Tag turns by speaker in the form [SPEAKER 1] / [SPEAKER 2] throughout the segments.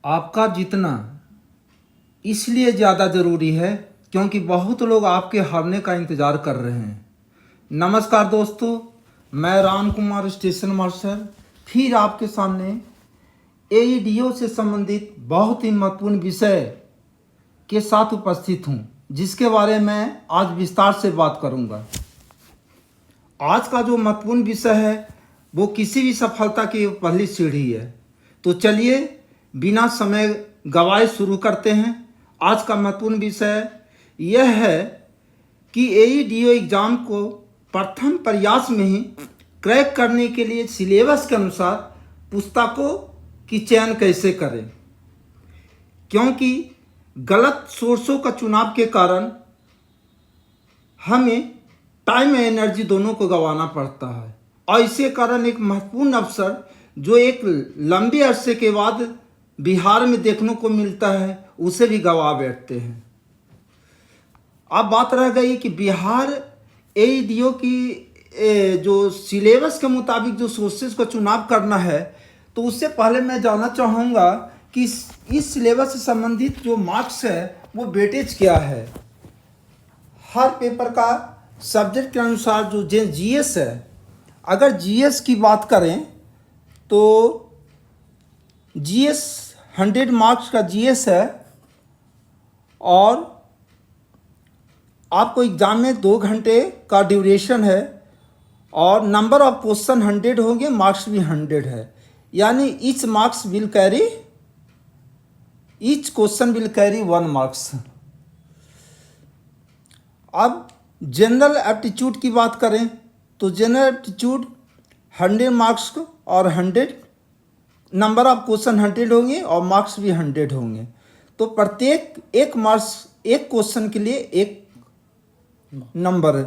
[SPEAKER 1] आपका जीतना इसलिए ज़्यादा ज़रूरी है क्योंकि बहुत लोग आपके हारने का इंतज़ार कर रहे हैं। नमस्कार दोस्तों, मैं राम कुमार स्टेशन मास्टर फिर आपके सामने एईडीओ से संबंधित बहुत ही महत्वपूर्ण विषय के साथ उपस्थित हूँ, जिसके बारे में आज विस्तार से बात करूँगा। आज का जो महत्वपूर्ण विषय है वो किसी भी सफलता की पहली सीढ़ी है। तो चलिए बिना समय गवाए शुरू करते हैं। आज का महत्वपूर्ण विषय यह है कि एईडीओ एग्ज़ाम को प्रथम प्रयास में ही क्रैक करने के लिए सिलेबस के अनुसार पुस्तकों की चयन कैसे करें, क्योंकि गलत सोर्सों का चुनाव के कारण हमें टाइम और एनर्जी दोनों को गंवाना पड़ता है और इसी कारण एक महत्वपूर्ण अवसर जो एक लंबे अरसे के बाद बिहार में देखने को मिलता है उसे भी गंवा बैठते हैं। अब बात रह गई कि बिहार एईडीओ की जो सिलेबस के मुताबिक जो सोर्सेज का चुनाव करना है, तो उससे पहले मैं जानना चाहूँगा कि इस सिलेबस से संबंधित जो मार्क्स है वो वेटेज क्या है। हर पेपर का सब्जेक्ट के अनुसार जो जीएस है, अगर जीएस की बात करें तो जीएस 100 मार्क्स का जीएस है और आपको एग्ज़ाम में 2 घंटे का ड्यूरेशन है और नंबर ऑफ क्वेश्चन 100 होंगे, मार्क्स भी 100 है, यानी each question will carry 1 marks. अब जनरल एप्टीट्यूड की बात करें तो जनरल एप्टीट्यूड 100 मार्क्स और 100 नंबर ऑफ क्वेश्चन 100 होंगे और मार्क्स भी 100 होंगे। तो प्रत्येक एक क्वेश्चन के लिए एक नंबर है।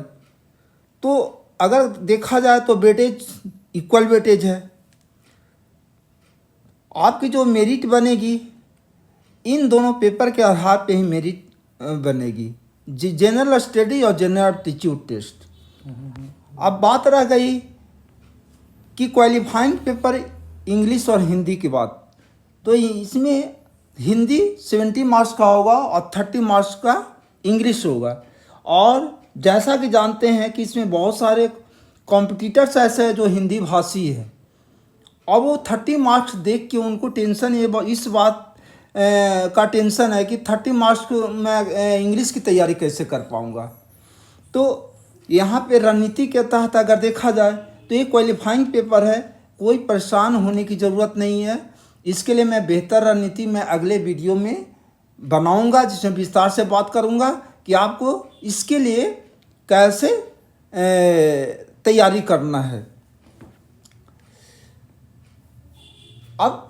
[SPEAKER 1] तो अगर देखा जाए तो वेटेज इक्वल वेटेज है। आपकी जो मेरिट बनेगी इन दोनों पेपर के आधार पे ही मेरिट बनेगी, जनरल स्टडी और जनरल एप्टीट्यूड टेस्ट। अब बात रह गई कि क्वालिफाइंग पेपर इंग्लिश और हिंदी की बात, तो इसमें हिंदी 70 मार्क्स का होगा और 30 मार्क्स का इंग्लिश होगा। और जैसा कि जानते हैं कि इसमें बहुत सारे कॉम्पिटिटर्स ऐसे हैं जो हिंदी भाषी है और वो 30 मार्क्स देख के उनको टेंशन इस बात का टेंशन है कि 30 मार्क्स को मैं इंग्लिश की तैयारी कैसे कर पाऊँगा। तो यहाँ पे रणनीति के तहत अगर देखा जाए तो ये क्वालिफाइंग पेपर है, कोई परेशान होने की ज़रूरत नहीं है। इसके लिए मैं बेहतर रणनीति मैं अगले वीडियो में बनाऊंगा, जिसमें विस्तार से बात करूंगा कि आपको इसके लिए कैसे तैयारी करना है। अब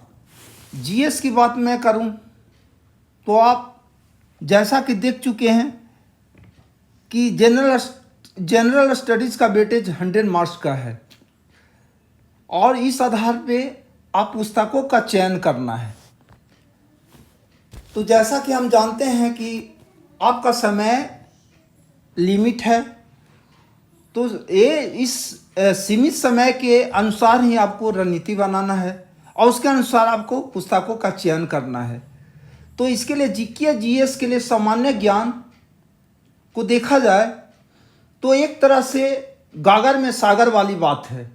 [SPEAKER 1] जीएस की बात मैं करूं तो आप जैसा कि देख चुके हैं कि जनरल स्टडीज़ का वेटेज 100 मार्क्स का है और इस आधार पे आप पुस्तकों का चयन करना है। तो जैसा कि हम जानते हैं कि आपका समय लिमिट है, तो ये इस सीमित समय के अनुसार ही आपको रणनीति बनाना है और उसके अनुसार आपको पुस्तकों का चयन करना है। तो इसके लिए जीके जीएस के लिए सामान्य ज्ञान को देखा जाए तो एक तरह से गागर में सागर वाली बात है,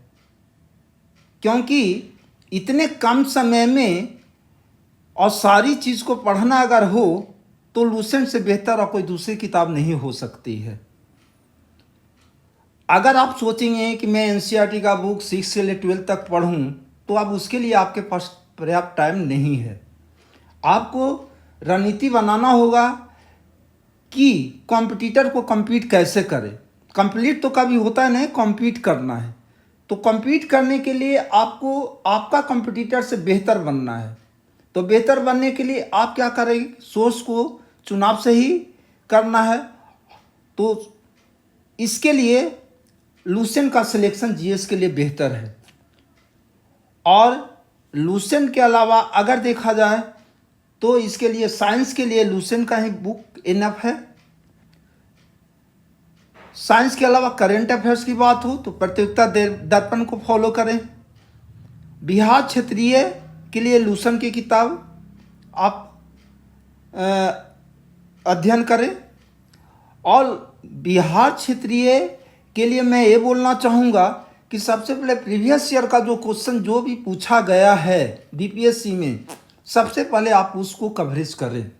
[SPEAKER 1] क्योंकि इतने कम समय में और सारी चीज़ को पढ़ना अगर हो तो लूसेंट से बेहतर और कोई दूसरी किताब नहीं हो सकती है। अगर आप सोचेंगे कि मैं एनसीईआरटी का बुक 6 से ले 12 तक पढ़ूं, तो अब उसके लिए आपके पास पर्याप्त टाइम नहीं है। आपको रणनीति बनाना होगा कि कॉम्पिटिटर को compete कैसे करें। कंप्लीट तो कभी होता है नहीं, compete करना है। तो compete करने के लिए आपको आपका कंपटीटर से बेहतर बनना है। तो बेहतर बनने के लिए आप क्या करेंगे, सोर्स को चुनाव से ही करना है। तो इसके लिए लूसेंट का सिलेक्शन जीएस के लिए बेहतर है। और लूसेंट के अलावा अगर देखा जाए तो इसके लिए साइंस के लिए लूसेंट का ही बुक इनफ है। साइंस के अलावा करेंट अफेयर्स की बात हो तो प्रतियोगिता दर्पण को फॉलो करें। बिहार क्षेत्रीय के लिए लूसेंट की किताब आप अध्ययन करें। और बिहार क्षेत्रीय के लिए मैं ये बोलना चाहूँगा कि सबसे पहले प्रीवियस ईयर का जो क्वेश्चन जो भी पूछा गया है बीपीएससी में, सबसे पहले आप उसको कवरेज करें।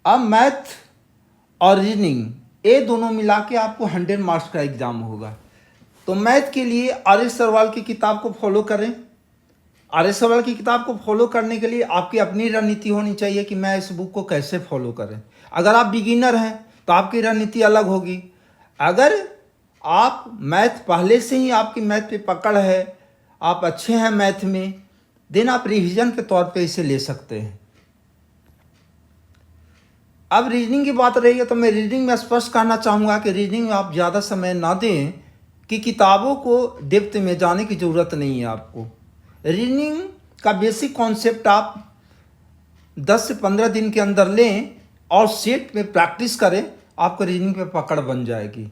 [SPEAKER 1] अब मैथ और रीजनिंग ये दोनों मिला के आपको 100 मार्क्स का एग्जाम होगा। तो मैथ के लिए आर.एस. सरवाल की किताब को फॉलो करें। आर.एस. सरवाल की किताब को फॉलो करने के लिए आपकी अपनी रणनीति होनी चाहिए कि मैं इस बुक को कैसे फॉलो करें। अगर आप बिगिनर हैं तो आपकी रणनीति अलग होगी। अगर आप मैथ पहले से ही आपकी मैथ पे पकड़ है, आप अच्छे हैं मैथ में, देन आप रिवीजन के तौर पे इसे ले सकते हैं। अब रीजनिंग की बात रही है तो मैं रीजनिंग में स्पष्ट कहना चाहूँगा कि रीजनिंग में आप ज़्यादा समय ना दें, कि किताबों को डेप्थ में जाने की ज़रूरत नहीं है आपको। रीजनिंग का बेसिक कॉन्सेप्ट आप 10 से 15 दिन के अंदर लें और सेट में प्रैक्टिस करें, आपको रीजनिंग पे पकड़ बन जाएगी।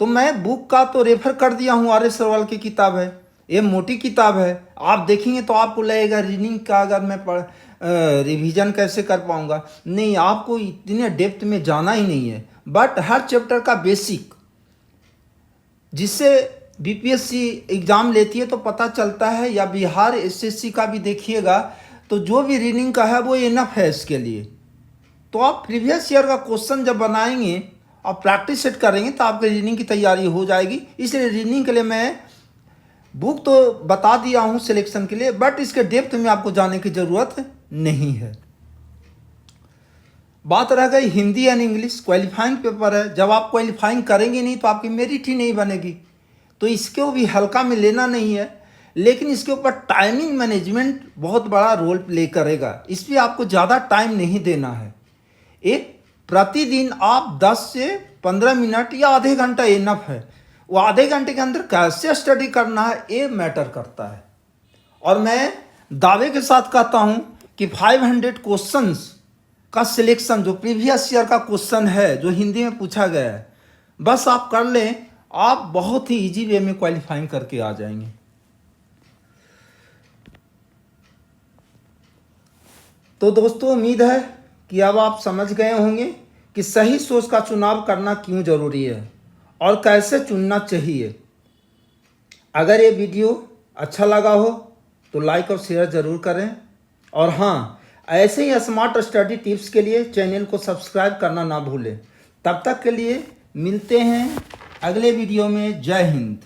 [SPEAKER 1] तो मैं बुक का तो रेफर कर दिया हूँ, आर.एस. सरवाल की किताब है, ये मोटी किताब है। आप देखेंगे तो आपको लगेगा रीजनिंग का अगर मैं रिवीजन कैसे कर पाऊँगा। नहीं, आपको इतने डेप्थ में जाना ही नहीं है, बट हर चैप्टर का बेसिक, जिससे बीपीएससी एग्ज़ाम लेती है तो पता चलता है, या बिहार एसएससी का भी देखिएगा तो जो भी रीजनिंग का है वो इनफ है इसके लिए। तो आप प्रीवियस ईयर का क्वेश्चन जब बनाएंगे और प्रैक्टिस सेट करेंगे तो आपकी रीजनिंग की तैयारी हो जाएगी। इसलिए रीजनिंग के लिए मैं बुक तो बता दिया हूँ सिलेक्शन के लिए, बट इसके डेप्थ में आपको जाने की ज़रूरत नहीं है। बात रह गई Hindi and English, qualifying paper है। जब आप क्वालिफाइंग करेंगे नहीं तो आपकी मेरिट ही नहीं बनेगी। तो इसको भी हल्का में लेना नहीं है, लेकिन इसके ऊपर टाइमिंग मैनेजमेंट बहुत बड़ा रोल प्ले करेगा। इस पर आपको ज़्यादा टाइम नहीं देना है। एक प्रतिदिन आप 10 से 15 मिनट या आधे घंटा इनफ है। वो आधे घंटे के अंदर कैसे स्टडी करना है ये मैटर करता है। और मैं दावे के साथ कहता हूँ कि 500 क्वेश्चंस का सिलेक्शन, जो प्रीवियस ईयर का क्वेश्चन है जो हिंदी में पूछा गया है, बस आप कर लें, आप बहुत ही इजी वे में क्वालिफाइंग करके आ जाएंगे। तो दोस्तों, उम्मीद है कि अब आप समझ गए होंगे कि सही सोच का चुनाव करना क्यों ज़रूरी है और कैसे चुनना चाहिए। अगर ये वीडियो अच्छा लगा हो तो लाइक और शेयर ज़रूर करें। और हाँ, ऐसे ही स्मार्ट स्टडी टिप्स के लिए चैनल को सब्सक्राइब करना ना भूलें। तब तक के लिए मिलते हैं अगले वीडियो में। जय हिंद।